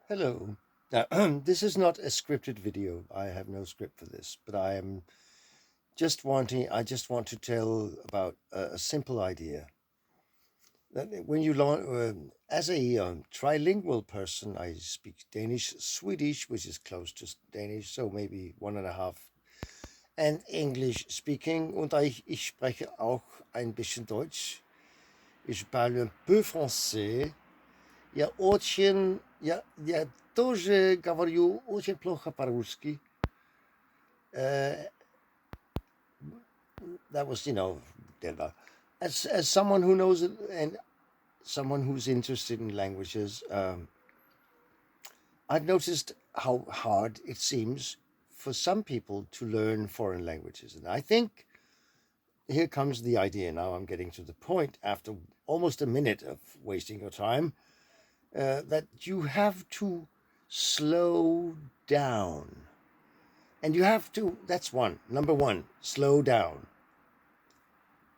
Hello. Now, this is not a scripted video. I have no script for this, but I just want to tell about a simple idea. That when you learn, as a trilingual person, I speak Danish, Swedish, which is close to Danish, so maybe one and a half, and English speaking. Und ich spreche auch ein bisschen Deutsch. Je parle un peu français. Я очень, я тоже говорю очень плохо по-русски. That was, Denver. As someone who knows it and someone who's interested in languages, I've noticed how hard it seems for some people to learn foreign languages. And I think here comes the idea. Now I'm getting to the point after almost a minute of wasting your time. That you have to slow down. And you have to, that's number one, slow down.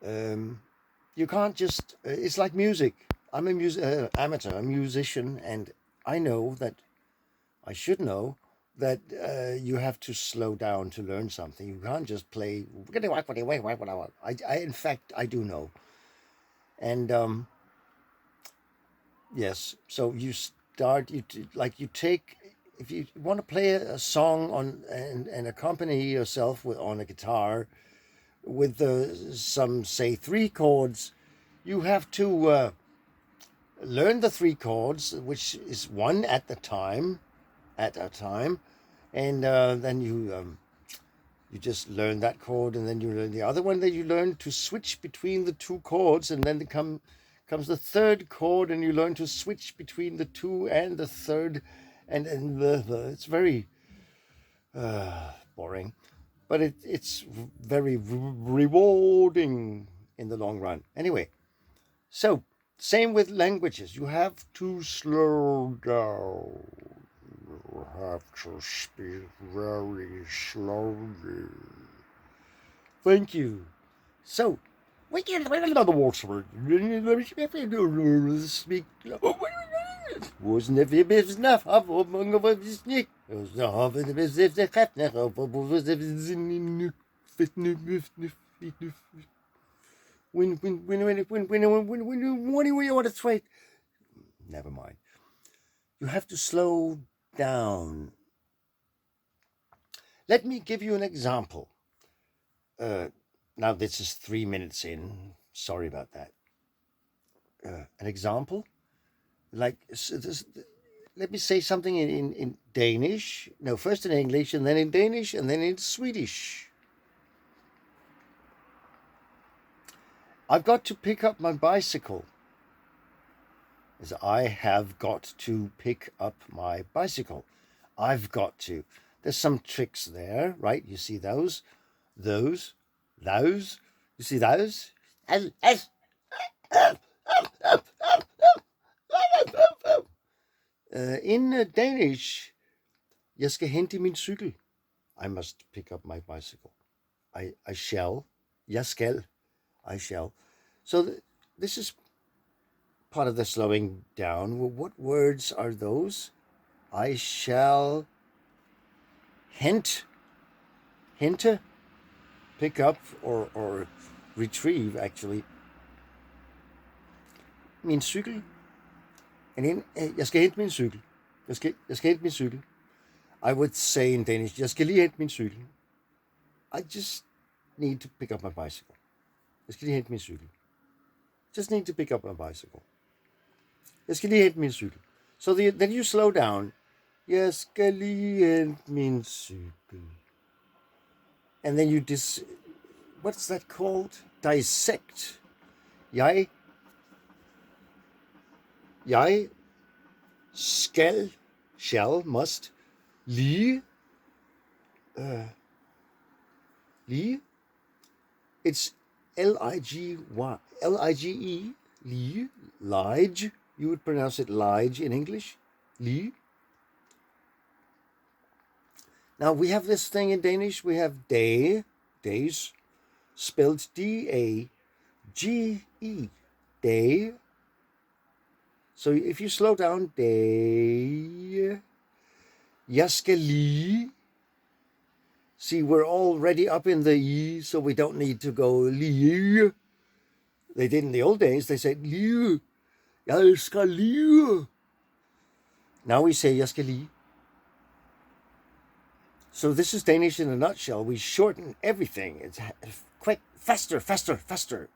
You can't just, it's like music. I'm amateur, a musician, and I know that, I should know that you have to slow down to learn something. You can't just play, in fact, I do know. And yes, so you start, you take, if you want to play a song on and accompany yourself on a guitar with some, say, three chords, you have to learn the three chords, which is one at a time, and then you just learn that chord, and then you learn the other one. Then you learn to switch between the two chords, and then comes the third chord, and you learn to switch between the two and the third, and it's very boring, but it's very rewarding in the long run. Anyway, so same with languages. You have to slow down. You have to speak very slowly. Thank you. So, we can another word. Speak. Wasn't if it is enough of among of this nick. It was the half of the business that kept neck of when you want to trade. Never mind. You have to slow down. Let me give you an example. Now this is 3 minutes in. Sorry about that. An example, like let me say something in Danish. No, first in English, and then in Danish, and then in Swedish. I've got to pick up my bicycle. As I have got to pick up my bicycle. I've got to. There's some tricks there, right? You see those? Those? You see those? In Danish, jeg skal hente min cykel. I must pick up my bicycle. I shall. Jeg skal. I shall. So this is part of the slowing down. Well, what words are those? I shall hente, pick up or retrieve, actually. Min cykel. And in, jeg skal hente min cykel. Jeg skal hente min cykel. I would say in Danish, jeg skal lige hente min cykel. I just need to pick up my bicycle. Jeg skal lige hente min cykel. Just need to pick up my bicycle. Jeg skal lige hente min cykel. So then you slow down. Jeg skal lige hente min cykel. And then you what's that called? Dissect. Jeg must lige it's Lige, lige. You would pronounce it lige in English. Lige. Now we have this thing in Danish. We have days, spelled D-A-G-E, day. So if you slow down, day, Jeg skal lige. See, we're already up in the E, so we don't need to go lige. They did in the old days. They said lige. Jeg skal lige. Now we say jeg skal lige. So this is Danish in a nutshell. We shorten everything. It's quick, faster, faster, faster.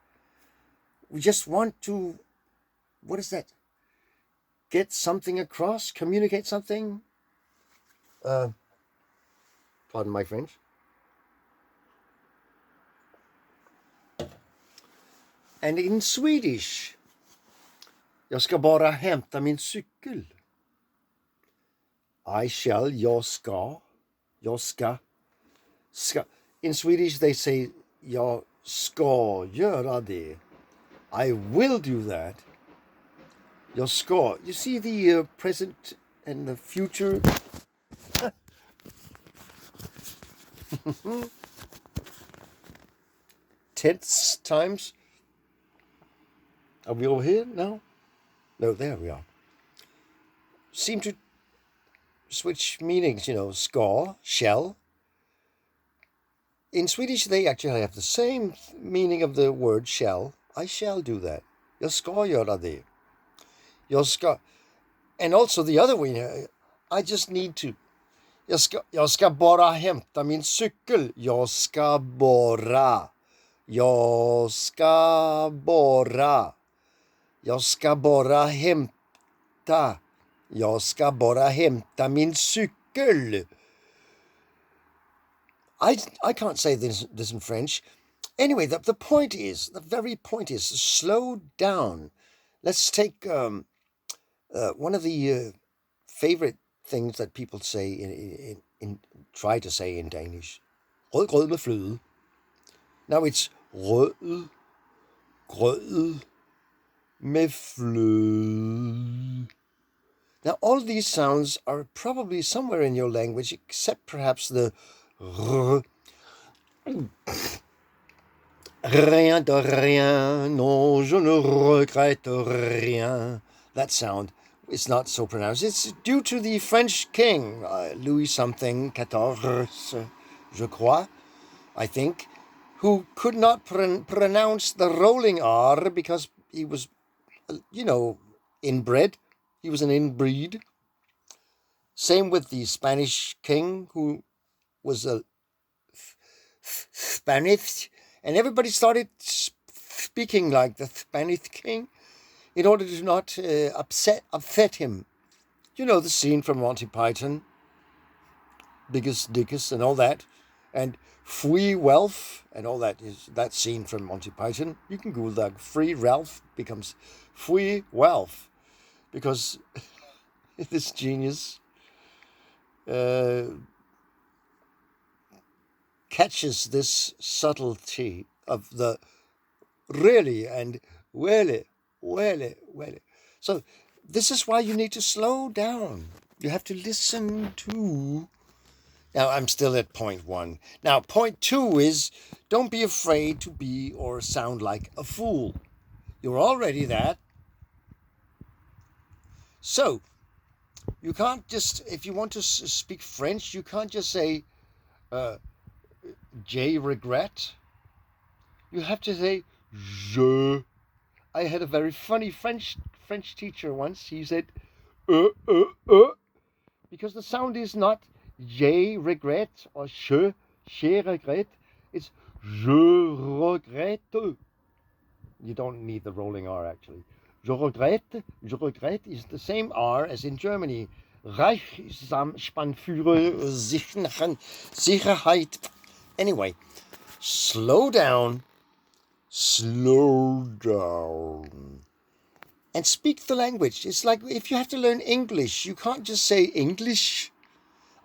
We just want to, what is that? Get something across, communicate something. Pardon my French. And in Swedish, jag ska bara hämta min cykel. Jag ska. In Swedish they say, jag ska göra det. I will do that. Jag ska. You see the present and the future? Tense times. Are we over here now? No, there we are. Seem to switch meanings, ska, shall. In Swedish, they actually have the same meaning of the word shall. I shall do that. Jag ska göra det. Jag ska. And also the other way, I just need to. Jag ska bara hämta min cykel. Jag ska bara hämta. Jag ska bara hämta min cykel. I can't say this in French. Anyway, the point is, the very point is, slow down. Let's take one of the favorite things that people say in try to say in Danish. Rød med fløde. Now it's rød med fløde. Now all these sounds are probably somewhere in your language, except perhaps the r. Rien de rien, non, je ne regrette rien. That sound is not so pronounced. It's due to the French king, Louis something, 14, je crois, I think, who could not pronounce the rolling R because he was, inbred. He was an inbreed. Same with the Spanish king, who was a Spanish, and everybody started speaking like the Spanish king in order to not upset him. You know the scene from Monty Python, Biggest Dickus and all that, and Free Ralph and all that is that scene from Monty Python. You can Google that. Free Ralph becomes Free Ralph because this genius catches this subtlety of the really and really. So this is why you need to slow down. You have to listen to. Now I'm still at point 1. Now point 2 is don't be afraid to be or sound like a fool. You're already that. So you can't just, if you want to speak French, you can't just say je regrette. You have to say je. I had a very funny French teacher once. He said because the sound is not je regrette or je regrette. It's je regrette. You don't need the rolling R actually. Je regrette is the same R as in Germany. Reichsspannführer, Sicherheit. Anyway, slow down. And speak the language. It's like if you have to learn English, you can't just say English.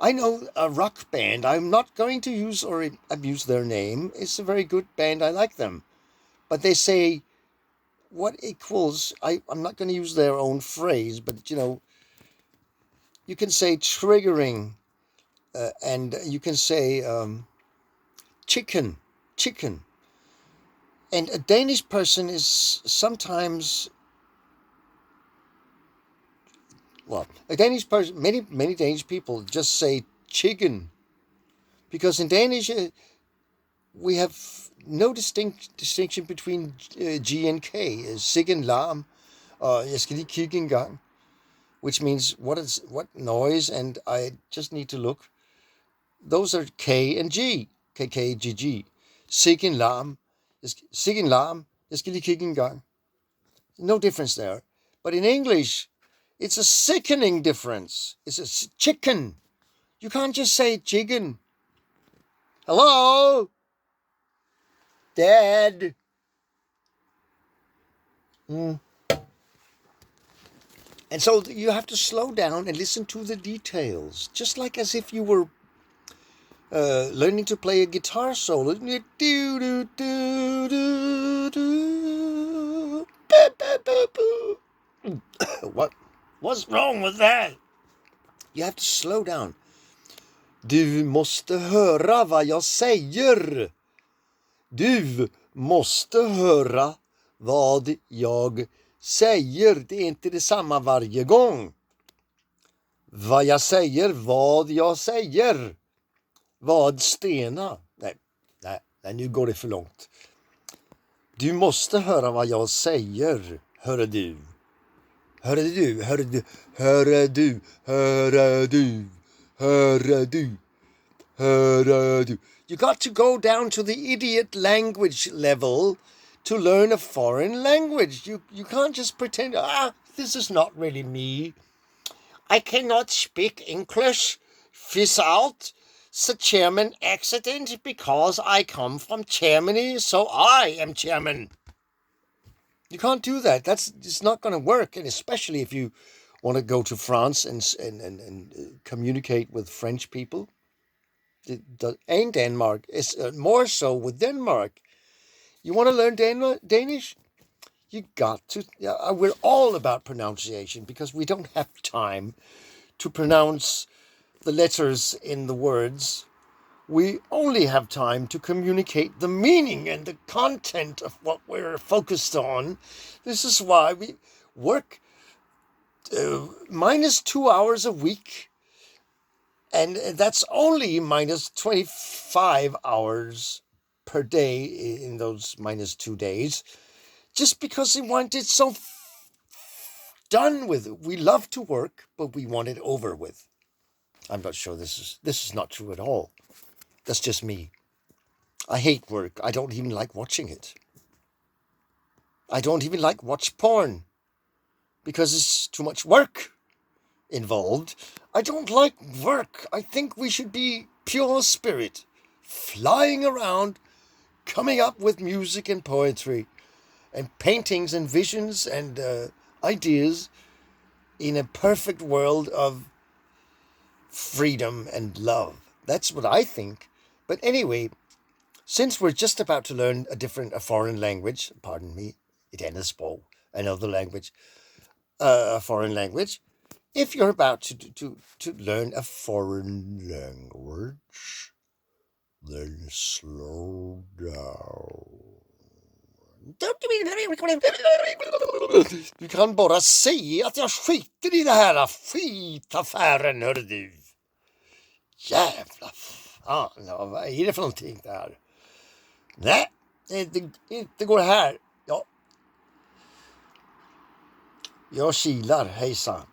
I know a rock band. I'm not going to use or abuse their name. It's a very good band. I like them. But they say, what equals, I'm not going to use their own phrase, but you can say triggering, and you can say chicken. And a Danish person is sometimes well, a Danish person, many Danish people just say chicken, because in Danish we have no distinction between G and K. Sikken larm, jeg skal lige kigge en gang, which means what noise, and I just need to look. Those are K and G, KKGG. Sikken larm, jeg skal lige kigge en gang. No difference there. But in English, it's a sickening difference. It's a chicken. You can't just say chicken. Hello? Dad? And so you have to slow down and listen to the details, just like as if you were learning to play a guitar solo. What's wrong with that? You have to slow down. Du måste höra vad jag säger. Du måste höra vad jag säger. Det är inte detsamma varje gång. Vad jag säger, vad jag säger. Vad Stena. Nej, nu går det för långt. Du måste höra vad jag säger, hör du. Hör du, hör du, hör du, hör du, hör du, hör du. You got to go down to the idiot language level to learn a foreign language. You can't just pretend, this is not really me. I cannot speak English without the German accent because I come from Germany, so I am German. You can't do that. It's not going to work, and especially if you want to go to France and communicate with French people. And Denmark is more so with Denmark. You want to learn Danish? You got to. We're all about pronunciation because we don't have time to pronounce the letters in the words. We only have time to communicate the meaning and the content of what we're focused on. This is why we work minus 2 hours a week, and that's only minus 25 hours per day in those minus 2 days, just because we want it so done with. We love to work, but we want it over with. I'm not sure this is not true at all. That's just me. I hate work. I don't even like watching it. I don't even like watch porn because it's too much work involved. I don't like work. I think we should be pure spirit, flying around, coming up with music and poetry and paintings and visions and ideas in a perfect world of freedom and love. That's what I think. But anyway, since we're just about to learn a foreign language, pardon me, et andet sprog, another language, a foreign language, if you're about to learn a foreign language, then slow down. Du kan bara säga att jag skiter i det här skitaffären, hör du. Jävla fan, vad är det för någonting där? Nej, det går här. Ja. Jag kilar, hejsan.